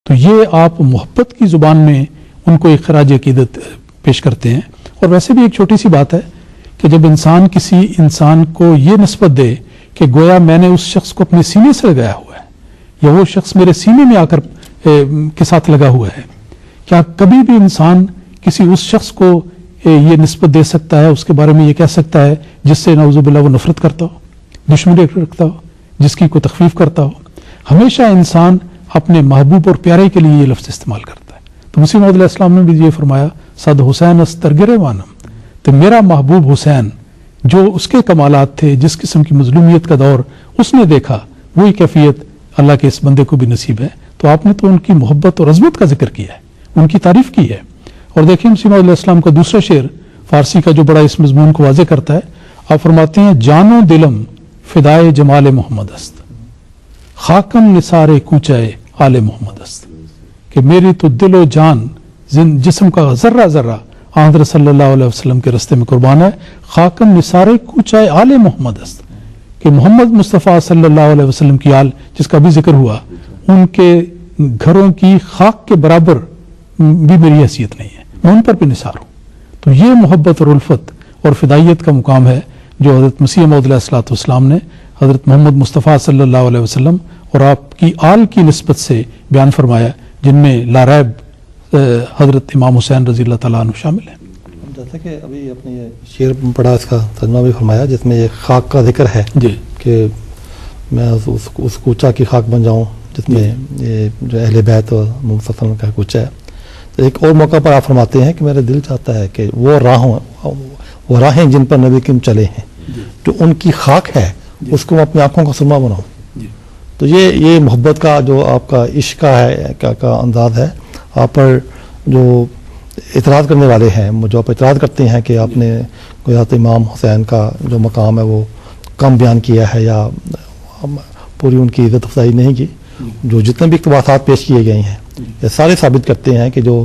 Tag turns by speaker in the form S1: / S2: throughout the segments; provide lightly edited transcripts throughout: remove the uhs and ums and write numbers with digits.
S1: تو یہ آپ محبت کی زبان میں ان کو ایک خراج عقیدت پیش کرتے ہیں. اور ویسے بھی ایک چھوٹی سی بات ہے کہ جب انسان کسی انسان کو یہ نسبت دے کہ گویا میں نے اس شخص کو اپنے سینے سے لگایا ہوا ہے یا وہ شخص میرے سینے میں آ کر کے ساتھ لگا ہوا ہے، کیا کبھی بھی انسان کسی اس شخص کو یہ نسبت دے سکتا ہے، اس کے بارے میں یہ کہہ سکتا ہے جس سے نعوذ باللہ وہ نفرت کرتا ہو، دشمنی رکھتا ہو، جس کی کوئی تخفیف کرتا ہو؟ ہمیشہ انسان اپنے محبوب اور پیارے کے لیے یہ لفظ استعمال کرتا ہے. تو مسیح موعود علیہ السلام نے بھی یہ فرمایا، صد حسین استرگر وانم، تو میرا محبوب حسین جو اس کے کمالات تھے، جس قسم کی مظلومیت کا دور اس نے دیکھا، وہی کیفیت اللہ کے اس بندے کو بھی نصیب ہے. تو آپ نے تو ان کی محبت اور عظمت کا ذکر کیا ہے، ان کی تعریف کی ہے. اور دیکھیں مسیح موعود علیہ السلام کا دوسرا شعر فارسی کا جو بڑا اس مضمون کو واضح کرتا ہے. آپ فرماتے ہیں، جانو دلم فدائے جمال محمد است، خاکم نثار کوچائے آل محمد است، کہ میری تو دل و جان جسم کا ذرہ ذرہ حضرت صلی اللہ علیہ وسلم کے راستے میں قربان ہے. خاکم نثار کوچائے آل محمد است، کہ محمد مصطفیٰ صلی اللہ علیہ وسلم کی آل جس کا بھی ذکر ہوا، ان کے گھروں کی خاک کے برابر بھی میری حیثیت نہیں ہے، میں ان پر بھی نثار ہوں. تو یہ محبت اور الفت اور فدائیت کا مقام ہے جو حضرت مسیح موعود علیہ السلام نے حضرت محمد مصطفیٰ صلی اللہ علیہ وسلم اور آپ کی آل کی نسبت سے بیان فرمایا، جن میں لا ریب حضرت امام حسین رضی اللہ تعالیٰ عنہ شامل ہیں.
S2: جیسا کہ ابھی اپنے یہ شعر پڑھا، اس کا ترجمہ بھی فرمایا، جس میں یہ خاک کا ذکر ہے
S1: جی،
S2: کہ میں اس کوچہ کی خاک بن جاؤں جس میں یہ جو اہل بیت اور محمد صلی اللہ علیہ وسلم کا کوچہ ہے. تو ایک اور موقع پر آپ فرماتے ہیں کہ میرا دل چاہتا ہے کہ وہ راہیں جن پر نبی کریم چلے ہیں، جو ان کی خاک ہے، اس کو میں اپنی آنکھوں کا سرما بناؤں. تو یہ محبت کا جو آپ کا عشق کا ہے کا انداز ہے. آپ پر جو اعتراض کرنے والے ہیں، جو آپ اعتراض کرتے ہیں کہ آپ نے حضرت امام حسین کا جو مقام ہے وہ کم بیان کیا ہے یا پوری ان کی عزت افزائی نہیں کی، جو جتنے بھی اقتباسات پیش کیے گئے ہیں یہ سارے ثابت کرتے ہیں کہ جو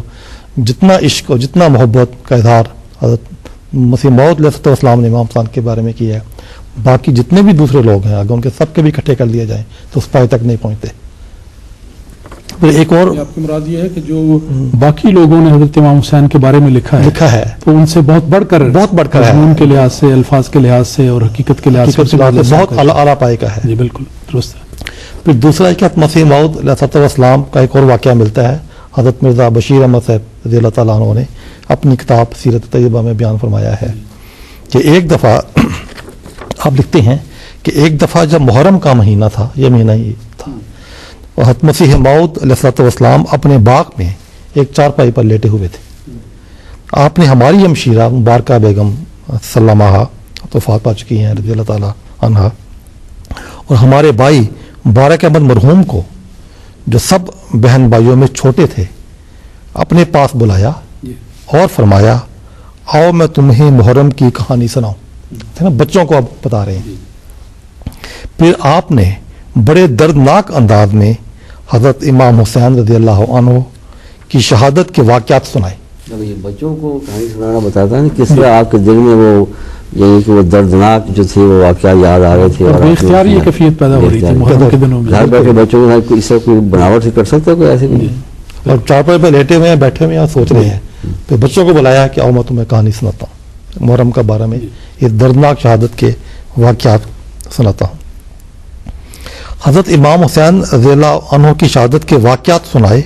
S2: جتنا عشق اور جتنا محبت کا اظہار حضرت مسیح موعود علیہ السلام نے امام حسین کے بارے میں کیا ہے، باقی جتنے بھی دوسرے لوگ ہیں اگر ان کے سب کے بھی اکٹھے کر لیے جائیں تو اس پائے تک نہیں پہنچتے. پھر ایک اور
S1: آپ کی مراد یہ ہے کہ جو باقی لوگوں نے حضرت امام حسین کے بارے میں لکھا ہے تو ان سے بہت بڑھ کر مضمون کے لحاظ سے، الفاظ کے لحاظ سے اور حقیقت کے لحاظ سے
S2: بہت اعلیٰ پائے کا ہے.
S1: جی بالکل درست ہے.
S2: پھر دوسرا کہ مسیح موعود علیہ السلام کا ایک اور واقعہ ملتا ہے، حضرت مرزا بشیر احمد صاحب رضی اللہ تعالیٰ عنہ نے اپنی کتاب سیرت طیبہ میں بیان فرمایا ہے کہ ایک دفعہ آپ لکھتے ہیں کہ ایک دفعہ جب محرم کا مہینہ تھا، یہ مہینہ ہی تھا، حضرت مسیح موعود علیہ السلام اپنے باغ میں ایک چارپائی پر لیٹے ہوئے تھے. آپ نے ہماری ہمشیرہ مبارکہ بیگم سلمہ وفات پا چکی ہیں رضی اللہ تعالیٰ عنہ، اور ہمارے بھائی مبارک احمد مرحوم کو جو سب بہن بھائیوں میں چھوٹے تھے اپنے پاس بلایا اور فرمایا، آؤ میں تمہیں محرم کی کہانی سناؤں. بچوں کو اب بتا رہے ہیں. پھر آپ نے بڑے دردناک انداز میں حضرت امام حسین رضی اللہ عنہ کی شہادت کے واقعات سنائے.
S3: بچوں کو کہانی سنانا بتاتا ہے کس طرح آپ کے دل میں وہ یعنی کہ وہ دردناک جو تھے وہ واقعات یاد آ رہے تھے اور
S1: بے اختیاری یہ کیفیت پیدا ہو رہی تھی محرم کے دنوں میں.
S3: گھر بیٹھے بچوں کو اس طرح کوئی بناوٹ سے کر سکتا ہے کوئی ایسے بھی؟
S2: اور چارپائی پہ لیٹے ہوئے ہیں، بیٹھے ہوئے ہیں، سوچ رہے ہیں. پھر بچوں کو بلایا کہ آؤ میں تمہیں کہانی سناتا ہوں، محرم کا بارے میں یہ دردناک شہادت کے واقعات سناتا ہوں. حضرت امام حسین رضی اللہ عنہ کی شہادت کے واقعات سنائے.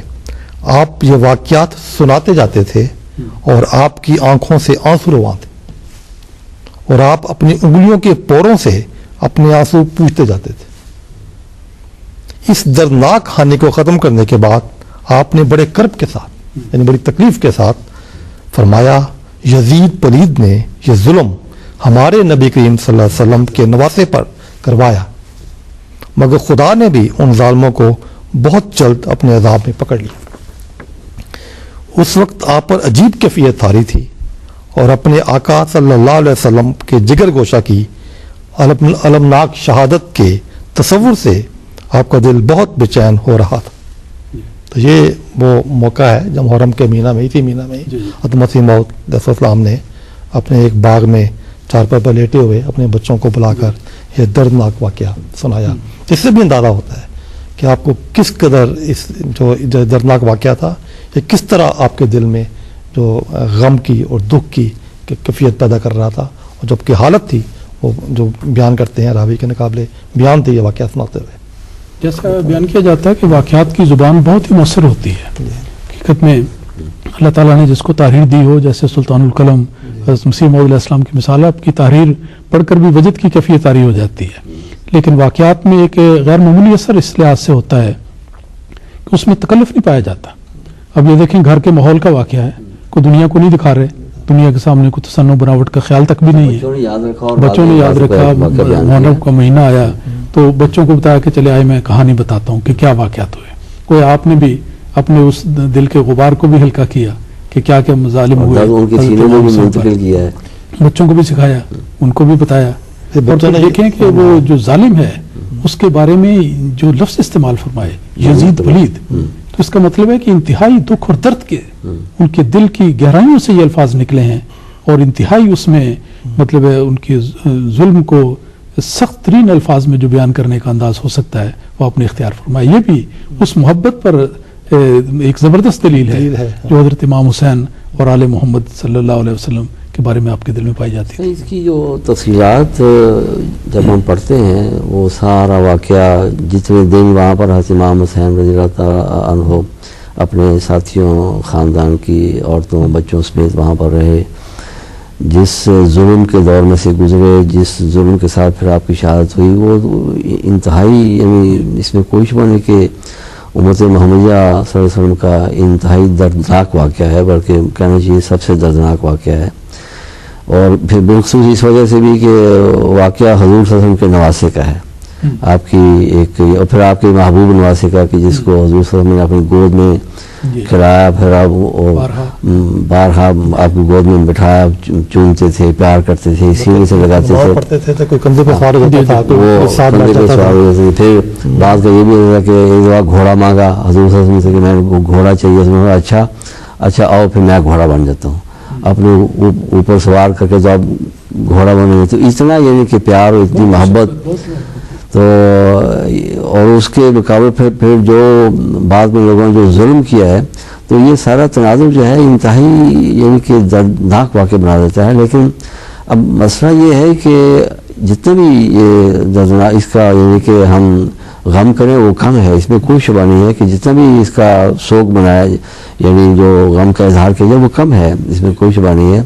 S2: آپ یہ واقعات سناتے جاتے تھے اور آپ کی آنکھوں سے آنسو رواں تھے اور آپ اپنی انگلیوں کے پوروں سے اپنے آنسو پوچھتے جاتے تھے. اس دردناک کہانی کو ختم کرنے کے بعد آپ نے بڑے کرب کے ساتھ یعنی بڑی تکلیف کے ساتھ فرمایا، یزید پلید نے یہ ظلم ہمارے نبی کریم صلی اللہ علیہ وسلم کے نواسے پر کروایا، مگر خدا نے بھی ان ظالموں کو بہت جلد اپنے عذاب میں پکڑ لیا. اس وقت آپ پر عجیب کیفیت طاری تھی اور اپنے آقا صلی اللہ علیہ وسلم کے جگر گوشہ کی المناک شہادت کے تصور سے آپ کا دل بہت بے چین ہو رہا تھا. تو یہ وہ موقع ہے جب محرم کے مہینہ میں اسی مہینہ میں حضرت مسیح موعود علیہ السلام نے اپنے ایک باغ میں چارپائی پر لیٹے ہوئے اپنے بچوں کو بلا کر یہ دردناک واقعہ سنایا، جس سے بھی اندازہ ہوتا ہے کہ آپ کو کس قدر اس جو دردناک واقعہ تھا یہ کس طرح آپ کے دل میں جو غم کی اور دکھ کی کیفیت پیدا کر رہا تھا، اور جو آپ کی حالت تھی وہ جو بیان کرتے ہیں راوی کے مقابلے بیان تھے یہ واقعہ سناتے ہوئے.
S1: جیسا بیان کیا جاتا ہے کہ واقعات کی زبان بہت ہی مؤثر ہوتی ہے. حقیقت میں اللہ تعالیٰ نے جس کو تحریر دی ہو، جیسے سلطان القلم حضرت مسیح موعود علیہ السلام کی مثال، آپ کی تحریر پڑھ کر بھی وجد کی کیفیت طاری ہو جاتی ہے. لیکن واقعات میں ایک غیر معمولی اثر اس لحاظ سے ہوتا ہے کہ اس میں تکلف نہیں پایا جاتا. اب یہ دیکھیں گھر کے ماحول کا واقعہ ہے، کوئی دنیا کو نہیں دکھا رہے، دنیا کے سامنے کوئی تصنع بناوٹ کا خیال تک بھی نہیں ہے. بچوں نے یاد رکھا، محرم کا مہینہ آیا تو بچوں کو بتایا کہ چلے آئے میں کہانی بتاتا ہوں کہ کیا واقعات ہوئے. کوئی آپ نے بھی اپنے اس دل کے غبار کو بھی ہلکا کیا کہ کیا کیا مظالم ہوئے، بچوں کو بھی سکھایا، ان کو بھی بتایا. دیکھیں کہ وہ جو ظالم ہے اس کے بارے میں جو لفظ استعمال فرمائے یزید ولید، تو اس کا مطلب ہے کہ انتہائی دکھ اور درد کے ان کے دل کی گہرائیوں سے یہ الفاظ نکلے ہیں، اور انتہائی اس میں مطلب ہے ان کے ظلم کو سخت ترین الفاظ میں جو بیان کرنے کا انداز ہو سکتا ہے وہ اپنے اختیار فرمائے. یہ بھی اس محبت پر ایک زبردست دلیل ہے جو حضرت امام حسین اور آل محمد صلی اللہ علیہ وسلم کے بارے میں آپ کے دل میں پائی جاتی ہے.
S3: اس کی جو تفصیلات جب ہم پڑھتے ہیں وہ سارا واقعہ جتنے دن وہاں پر حضرت امام حسین رضی اللہ تعالیٰ عنہ اپنے ساتھیوں، خاندان کی عورتوں بچوں سمیت وہاں پر رہے، جس ظلم کے دور میں سے گزرے، جس ظلم کے ساتھ پھر آپ کی شہادت ہوئی، وہ انتہائی، یعنی اس میں کوئی شبہ نہیں کہ امت محمدیہ صلی اللہ علیہ وسلم کا انتہائی دردناک واقعہ ہے، بلکہ کہنا چاہیے سب سے دردناک واقعہ ہے. اور پھر بالخصوص اس وجہ سے بھی کہ واقعہ حضور صلی اللہ علیہ وسلم کے نواسے کا ہے، آپ کی ایک، اور پھر آپ کے محبوب نواسے کا کہ جس کو حضور صلی اللہ علیہ وسلم نے اپنی گود میں کھلایا، پھر آپ بارہا آپ کی گود میں بٹھایا، چومتے تھے، پیار کرتے تھے، سینے سے لگاتے تھے،
S2: کوئی کندھے پہ سوار ہوتا تھا،
S3: پھر بات کا یہ بھی ہوتا کہ ایک بار گھوڑا مانگا حضور صلی اللہ علیہ وسلم سے کہ میں گھوڑا چاہیے، اس میں اچھا آؤ پھر میں گھوڑا بن جاتا ہوں، اپنے اوپر سوار کر کے جو آپ گھوڑا بنے. تو اتنا یعنی کہ پیار اور اتنی محبت، تو اور اس کے مقابلے پھر جو بعد میں لوگوں نے جو ظلم کیا ہے، تو یہ سارا تناظر جو ہے انتہائی یعنی کہ دردناک واقع بنا دیتا ہے. لیکن اب مسئلہ یہ ہے کہ جتنے بھی یہ دردناک اس کا یعنی کہ ہم غم کریں وہ کم ہے، اس میں کوئی شبہ نہیں ہے کہ جتنا بھی اس کا سوگ بنایا یعنی جو غم کا اظہار کیا جائے وہ کم ہے، اس میں کوئی شبہ نہیں ہے.